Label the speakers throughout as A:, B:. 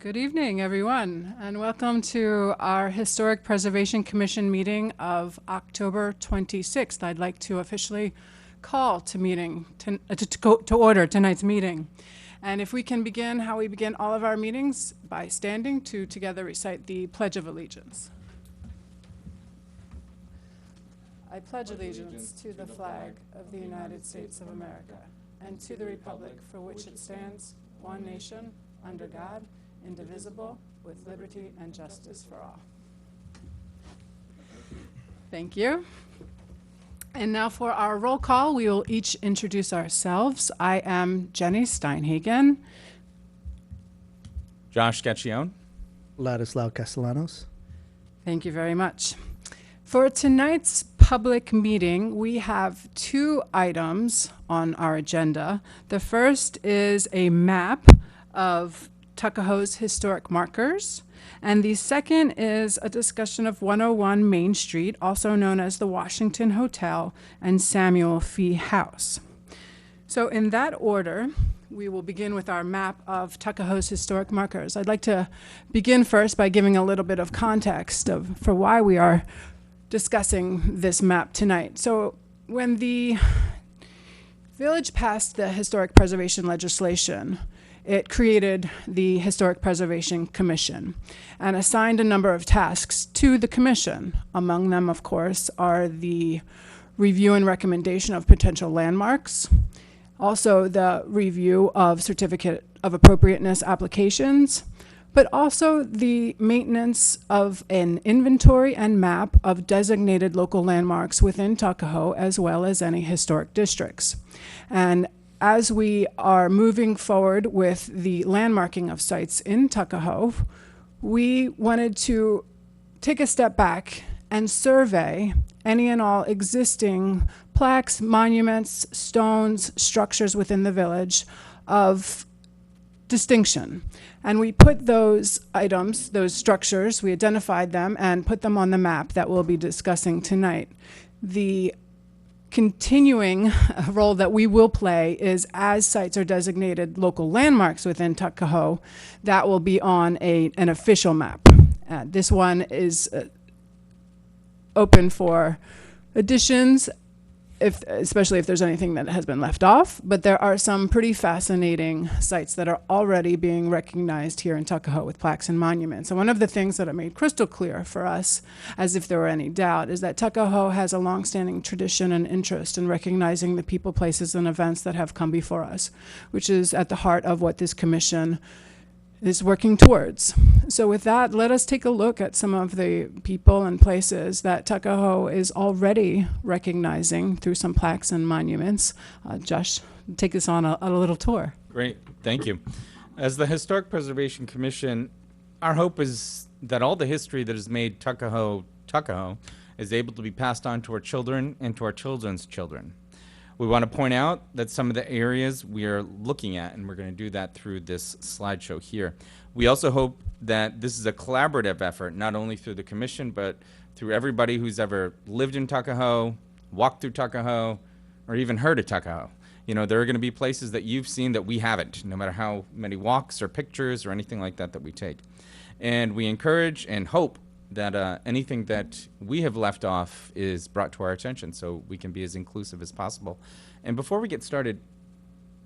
A: Good evening, everyone, and welcome to our Historic Preservation Commission meeting of October 26th. I'd like to officially call to order tonight's meeting. And if we can begin how we begin all of our meetings, by standing to together recite the Pledge of Allegiance. I pledge allegiance to the flag of the United States of America and to the republic for which it stands, one nation, under God, indivisible, with liberty and justice for all. Thank you. And now for our roll call, we will each introduce ourselves. I am Jenny Steinhagen.
B: Josh Gacchione.
C: Ladislao Castellanos.
A: Thank you very much. For tonight's public meeting, we have two items on our agenda. The first is a map of Tuckahoe's historic markers, and the second is a discussion of 101 Main Street, also known as the Washington Hotel and Samuel Fee House. So in that order, we will begin with our map of Tuckahoe's historic markers. I'd like to begin first by giving a little bit of context for why we are discussing this map tonight. So when the village passed the historic preservation legislation, it created the Historic Preservation Commission and assigned a number of tasks to the commission. Among them, of course, are the review and recommendation of potential landmarks, also the review of certificate of appropriateness applications, but also the maintenance of an inventory and map of designated local landmarks within Tuckahoe, as well as any historic districts. And as we are moving forward with the landmarking of sites in Tuckahoe, we wanted to take a step back and survey any and all existing plaques, monuments, stones, structures within the village of distinction. And we put those items, those structures, we identified them and put them on the map that we'll be discussing tonight. The continuing role that we will play is, as sites are designated local landmarks within Tuckahoe, that will be on an official map. This one is open for additions, especially if there's anything that has been left off, but there are some pretty fascinating sites that are already being recognized here in Tuckahoe with plaques and monuments. And one of the things that it made crystal clear for us, as if there were any doubt, is that Tuckahoe has a longstanding tradition and interest in recognizing the people, places, and events that have come before us, which is at the heart of what this commission is working towards. So with that, let us take a look at some of the people and places that Tuckahoe is already recognizing through some plaques and monuments. Josh, take us on a little tour.
B: Great, thank you. As the Historic Preservation Commission, our hope is that all the history that has made Tuckahoe Tuckahoe is able to be passed on to our children and to our children's children. We want to point out that some of the areas we are looking at, and we're going to do that through this slideshow here. We also hope that this is a collaborative effort, not only through the commission, but through everybody who's ever lived in Tuckahoe, walked through Tuckahoe, or even heard of Tuckahoe. You know, there are going to be places that you've seen that we haven't, no matter how many walks or pictures or anything like that that we take. And we encourage and hope that anything that we have left off is brought to our attention so we can be as inclusive as possible. And before we get started,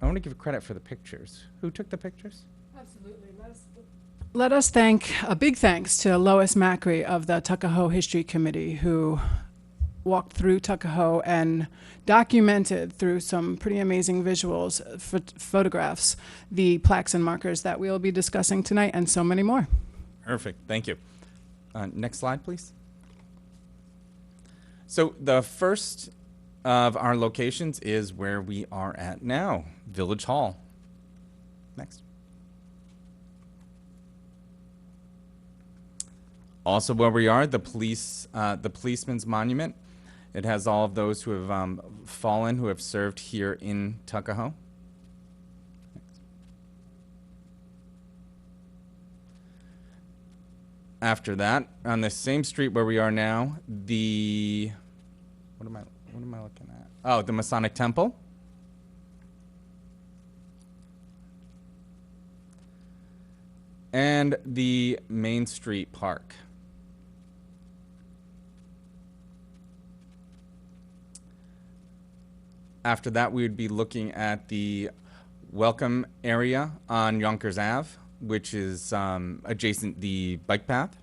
B: I want to give credit for the pictures. Who took the pictures?
A: Absolutely. Let us thank, a big thanks to Lois Macri of the Tuckahoe History Committee, who walked through Tuckahoe and documented through some pretty amazing visuals, photographs, the plaques and markers that we'll be discussing tonight, and so many more.
B: Perfect, thank you. Next slide, please. So the first of our locations is where we are at now, Village Hall. Next. Also where we are, the policeman's monument. It has all of those who have fallen, who have served here in Tuckahoe. After that, on the same street where we are now, the what am I looking at? Oh, the Masonic Temple. and the Main Street Park. After that, we would be looking at the welcome area on Yonkers Ave, which is adjacent the bike path.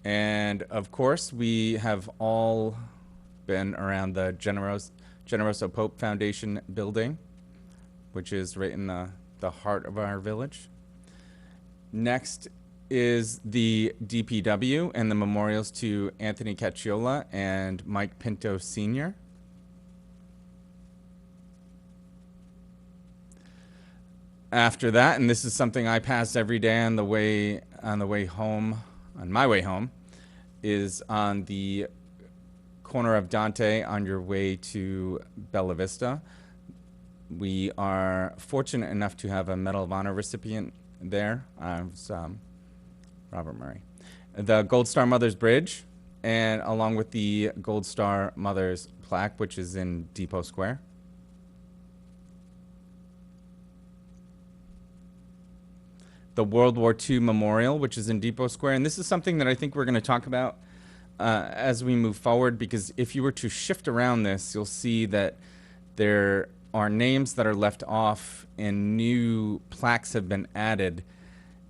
B: And of course, we have all been around the Generoso Pope Foundation building, which is right in the heart of our village. Next is the DPW and the memorials to Anthony Cacciola and Mike Pinto Sr. After that, and this is something I pass every day on my way home, is on the corner of Dante on your way to Bella Vista. We are fortunate enough to have a Medal of Honor recipient there. It's Robert Murray. The Gold Star Mothers Bridge, and along with the Gold Star Mothers plaque, which is in Depot Square. The World War II Memorial, which is in Depot Square. And this is something that I think we're going to talk about as we move forward, because if you were to shift around this, you'll see that there are names that are left off and new plaques have been added.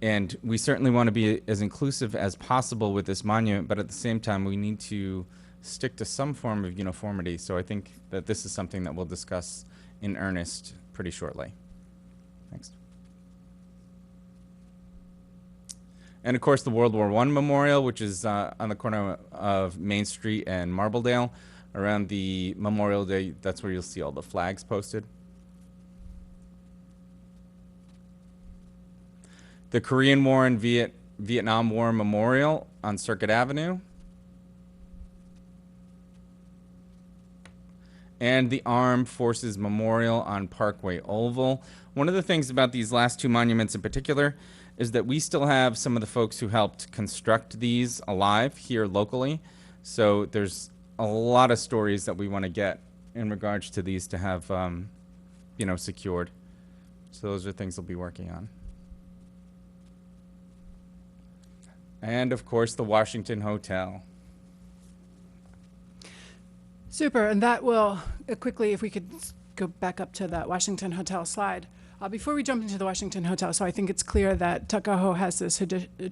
B: And we certainly want to be as inclusive as possible with this monument, but at the same time, we need to stick to some form of uniformity. So I think that this is something that we'll discuss in earnest pretty shortly. Next. And of course, the World War I Memorial, which is on the corner of Main Street and Marbledale. Around the Memorial Day, that's where you'll see all the flags posted. The Korean War and Vietnam War Memorial on Circuit Avenue. And the Armed Forces Memorial on Parkway Oval. One of the things about these last two monuments in particular is that we still have some of the folks who helped construct these alive here locally. So there's a lot of stories that we want to get in regards to these to have, secured. So those are things we'll be working on. And of course, the Washington Hotel.
A: Super, and that will quickly, if we could go back up to that Washington Hotel slide. Before we jump into the Washington Hotel, so I think it's clear that Tuckahoe has this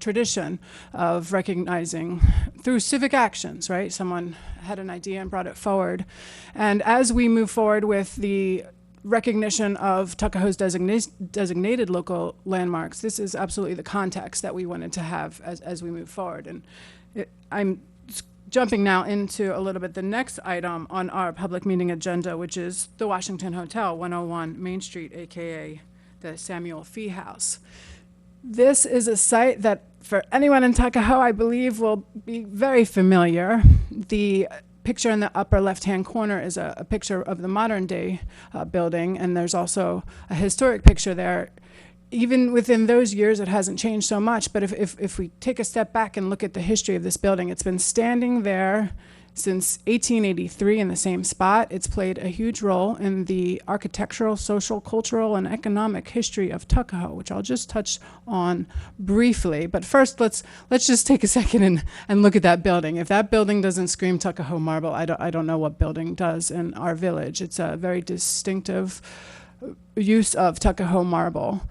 A: tradition of recognizing through civic actions, right? Someone had an idea and brought it forward. And as we move forward with the recognition of Tuckahoe's designated local landmarks, this is absolutely the context that we wanted to have as we move forward. And I'm jumping now into a little bit the next item on our public meeting agenda, which is the Washington Hotel, 101 Main Street, aka the Samuel Fee House. This is a site that for anyone in Tuckahoe, I believe, will be very familiar. The picture in the upper left-hand corner is a picture of the modern day building, and there's also a historic picture there. Even within those years, it hasn't changed so much, but if we take a step back and look at the history of this building, it's been standing there since 1883 in the same spot. It's played a huge role in the architectural, social, cultural, and economic history of Tuckahoe, which I'll just touch on briefly. But first, let's just take a second and look at that building. If that building doesn't scream Tuckahoe marble, I don't know what building does in our village. It's a very distinctive use of Tuckahoe marble.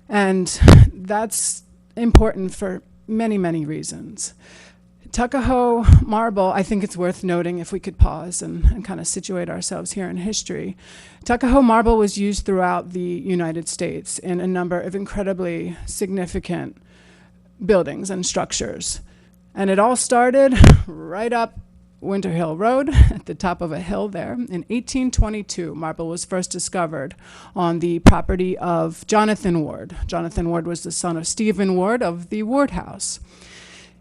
A: And that's important for many, many reasons. Tuckahoe marble, I think it's worth noting if we could pause and kind of situate ourselves here in history. Tuckahoe marble was used throughout the United States in a number of incredibly significant buildings and structures. And it all started right up Winter Hill Road at the top of a hill there. In 1822, marble was first discovered on the property of Jonathan Ward. Jonathan Ward was the son of Stephen Ward of the Ward House.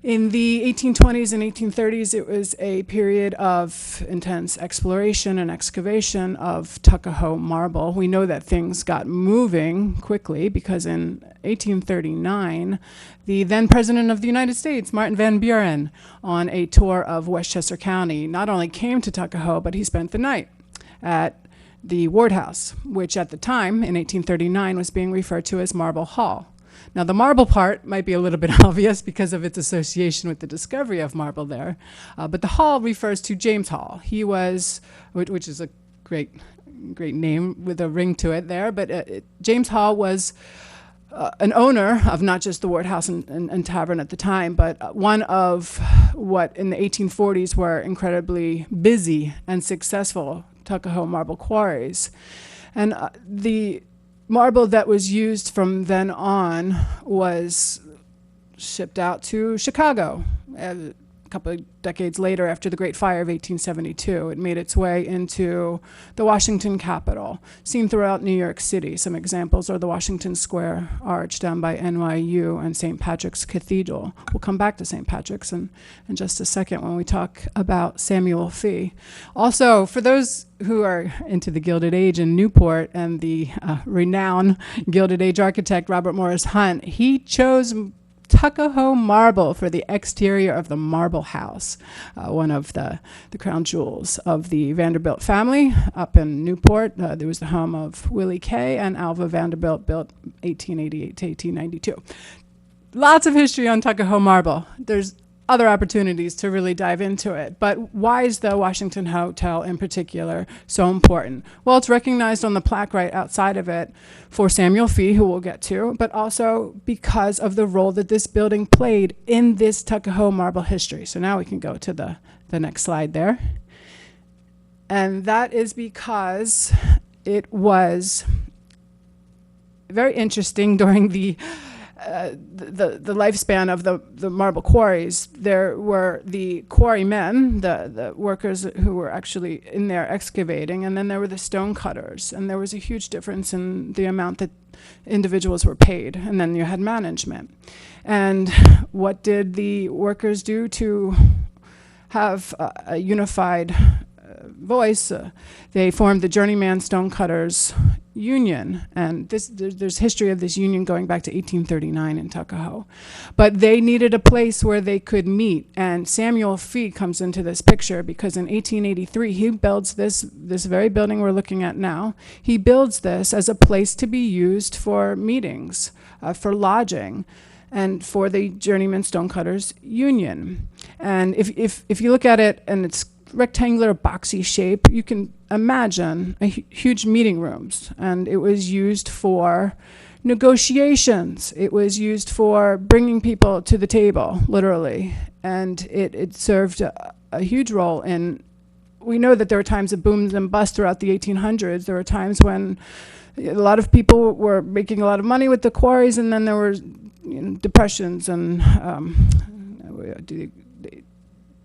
A: In the 1820s and 1830s, it was a period of intense exploration and excavation of Tuckahoe marble. We know that things got moving quickly because in 1839, the then President of the United States, Martin Van Buren, on a tour of Westchester County, not only came to Tuckahoe, but he spent the night at the Ward House, which at the time, in 1839, was being referred to as Marble Hall. Now, the marble part might be a little bit obvious because of its association with the discovery of marble there, but the hall refers to James Hall. He was, which is a great name with a ring to it there, but James Hall was an owner of not just the Ward House and Tavern at the time, but one of what in the 1840s were incredibly busy and successful Tuckahoe marble quarries. And the marble that was used from then on was shipped out to Chicago. A couple of decades later, after the Great Fire of 1872, it made its way into the Washington Capitol, seen throughout New York City. Some examples are the Washington Square Arch down by NYU and St. Patrick's Cathedral. We'll come back to St. Patrick's in just a second when we talk about Samuel Fee. Also, for those who are into the Gilded Age in Newport and the renowned Gilded Age architect Robert Morris Hunt, he chose Tuckahoe marble for the exterior of the Marble House, one of the crown jewels of the Vanderbilt family up in Newport. There was the home of Willie Kay and Alva Vanderbilt, built 1888 to 1892. Lots of history on Tuckahoe marble. There's other opportunities to really dive into it. But why is the Washington Hotel in particular so important? Well, it's recognized on the plaque right outside of it for Samuel Fee, who we'll get to, but also because of the role that this building played in this Tuckahoe marble history. So now we can go to the next slide there. And that is because it was very interesting during the lifespan of the marble quarries. There were the quarrymen, the workers who were actually in there excavating, and then there were the stone cutters, and there was a huge difference in the amount that individuals were paid, and then you had management. And what did the workers do to have a unified voice? They formed the Journeyman Stonecutters Union, and there's history of this union going back to 1839 in Tuckahoe. But they needed a place where they could meet, and Samuel Fee comes into this picture because in 1883 he builds this very building we're looking at now. He builds this as a place to be used for meetings, for lodging, and for the Journeyman Stonecutters Union. And if you look at it, and it's rectangular, boxy shape, you can imagine huge meeting rooms. And it was used for negotiations. It was used for bringing people to the table, literally. And it served a huge role in, we know that there were times of booms and busts throughout the 1800s. There were times when a lot of people were making a lot of money with the quarries, and then there were depressions and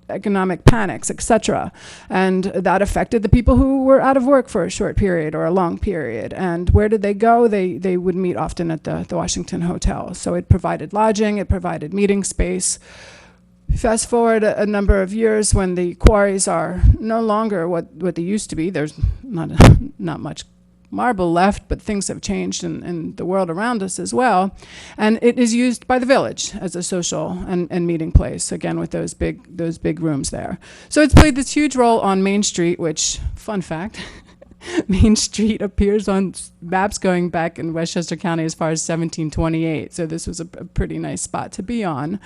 A: economic panics, etc. And that affected the people who were out of work for a short period or a long period. And where did they go? They would meet often at the Washington Hotel. So it provided lodging, it provided meeting space. Fast forward a number of years when the quarries are no longer what they used to be. There's not much marble left, but things have changed in the world around us as well. And it is used by the village as a social and meeting place, again with those big rooms there. So it's played this huge role on Main Street, which, fun fact, Main Street appears on maps going back in Westchester County as far as 1728. So this was a pretty nice spot to be on.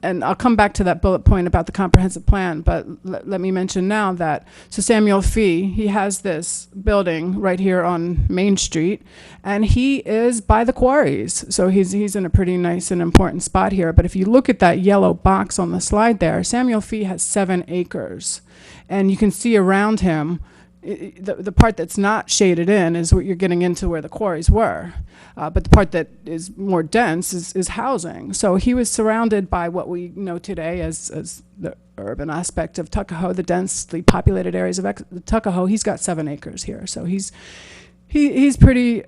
A: And I'll come back to that bullet point about the comprehensive plan, but let me mention now that, so Samuel Fee, he has this building right here on Main Street, and he is by the quarries. So he's in a pretty nice and important spot here. But if you look at that yellow box on the slide there, Samuel Fee has 7 acres. And you can see around him, the part that's not shaded in is what you're getting into where the quarries were. But the part that is more dense is housing. So he was surrounded by what we know today as the urban aspect of Tuckahoe, the densely populated areas of Tuckahoe. He's got 7 acres here. So he's pretty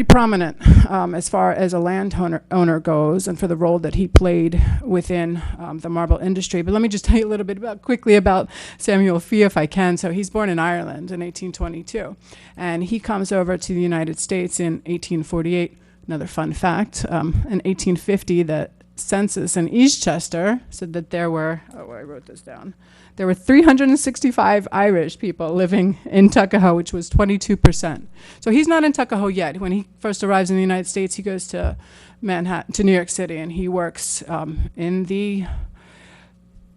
A: prominent as far as a landowner goes, and for the role that he played within the marble industry. But let me just tell you a little bit quickly about Samuel Fee, if I can. So he's born in Ireland in 1822, and he comes over to the United States in 1848. Another fun fact, in 1850, the census in Eastchester said that there were, I wrote this down, there were 365 Irish people living in Tuckahoe, which was 22%. So he's not in Tuckahoe yet. When he first arrives in the United States, he goes to Manhattan, to New York City, and he works in the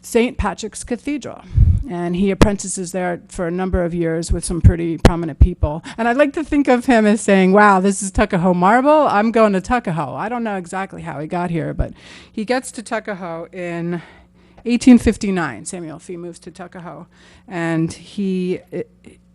A: St. Patrick's Cathedral. And he apprentices there for a number of years with some pretty prominent people. And I'd like to think of him as saying, wow, this is Tuckahoe marble. I'm going to Tuckahoe. I don't know exactly how he got here, but he gets to Tuckahoe in 1859. Samuel Fee moves to Tuckahoe. And he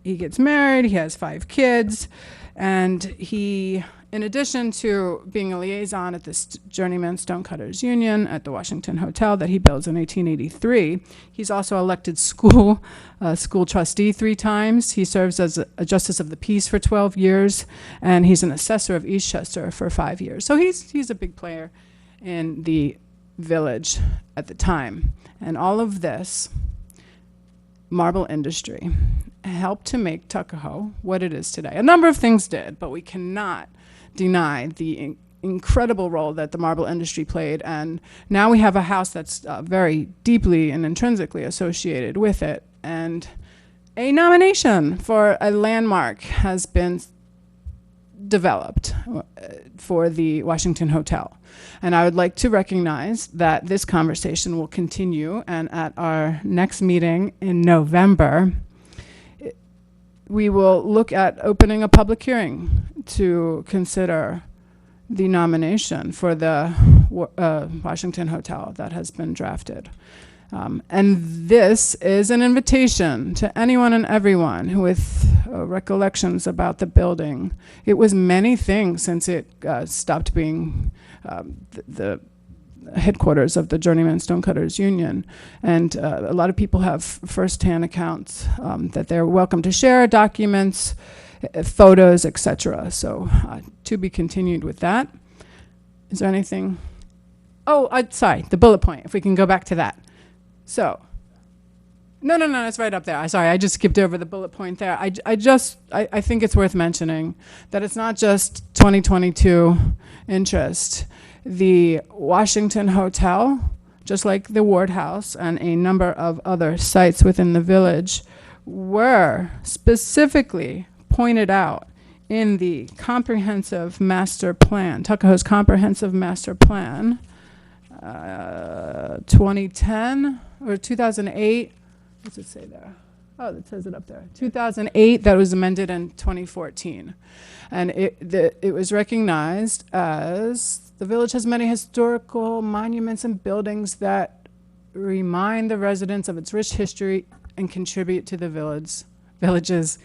A: gets married. He has 5 kids. And he, in addition to being a liaison at the Journeyman Stonecutters Union at the Washington Hotel that he builds in 1883, he's also elected school trustee 3 times. He serves as a justice of the peace for 12 years, and he's an assessor of Eastchester for 5 years. So he's a big player in the village at the time. And all of this marble industry helped to make Tuckahoe what it is today. A number of things did, but we cannot deny the incredible role that the marble industry played. And now we have a house that's very deeply and intrinsically associated with it. And a nomination for a landmark has been developed for the Washington Hotel. And I would like to recognize that this conversation will continue, and at our next meeting in November, we will look at opening a public hearing to consider the nomination for the Washington Hotel that has been drafted. And this is an invitation to anyone and everyone with recollections about the building. It was many things since it stopped being the headquarters of the Journeyman Stonecutters Union. And a lot of people have firsthand accounts that they're welcome to share, documents, photos, etc. So to be continued with that. Is there anything? Oh, sorry, the bullet point, if we can go back to that. So, no, it's right up there. Sorry, I just skipped over the bullet point there. I think it's worth mentioning that it's not just 2022 interest. The Washington Hotel, just like the Ward House and a number of other sites within the village, were specifically pointed out in the comprehensive master plan, Tuckahoe's comprehensive master plan, 2010 or 2008. What's it say there? Oh, it says it up there. 2008, that was amended in 2014. And it was recognized as the village has many historical monuments and buildings that remind the residents of its rich history and contribute to the village's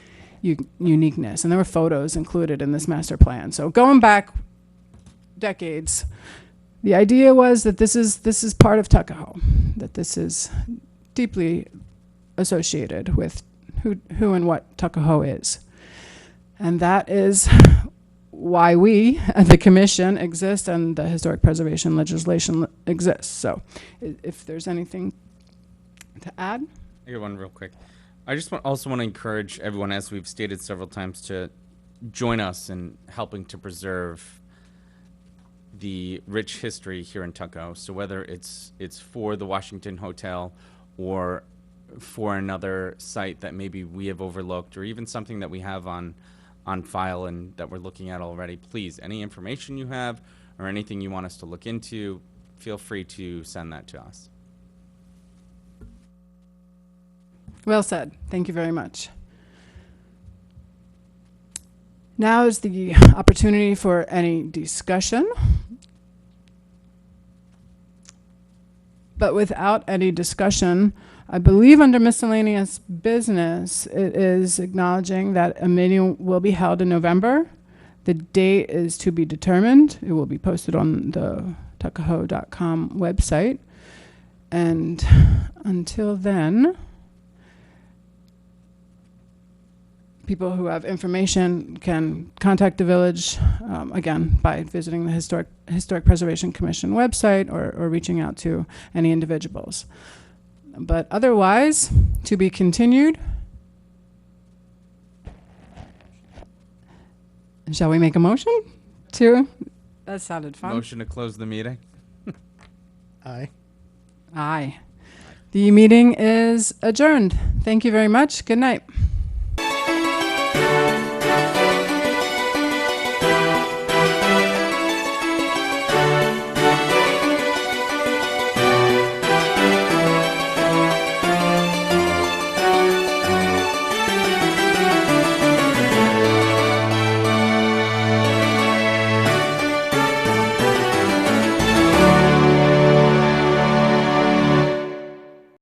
A: uniqueness. And there were photos included in this master plan. So going back decades, the idea was that this is part of Tuckahoe, that this is deeply associated with who and what Tuckahoe is. And that is why we, the commission, exist and the historic preservation legislation exists. So if there's anything to add?
B: I got one real quick. I just also want to encourage everyone, as we've stated several times, to join us in helping to preserve the rich history here in Tuckahoe. So whether it's for the Washington Hotel or for another site that maybe we have overlooked, or even something that we have on file and that we're looking at already, please, any information you have or anything you want us to look into, feel free to send that to us.
A: Well said. Thank you very much. Now is the opportunity for any discussion. But without any discussion, I believe under miscellaneous business, it is acknowledging that a meeting will be held in November. The date is to be determined. It will be posted on the tuckahoe.com website. And until then, people who have information can contact the village, again, by visiting the Historic Preservation Commission website or reaching out to any individuals. But otherwise, to be continued. Shall we make a motion? That sounded fun.
B: Motion to close the meeting.
C: Aye.
A: Aye. The meeting is adjourned. Thank you very much. Good night.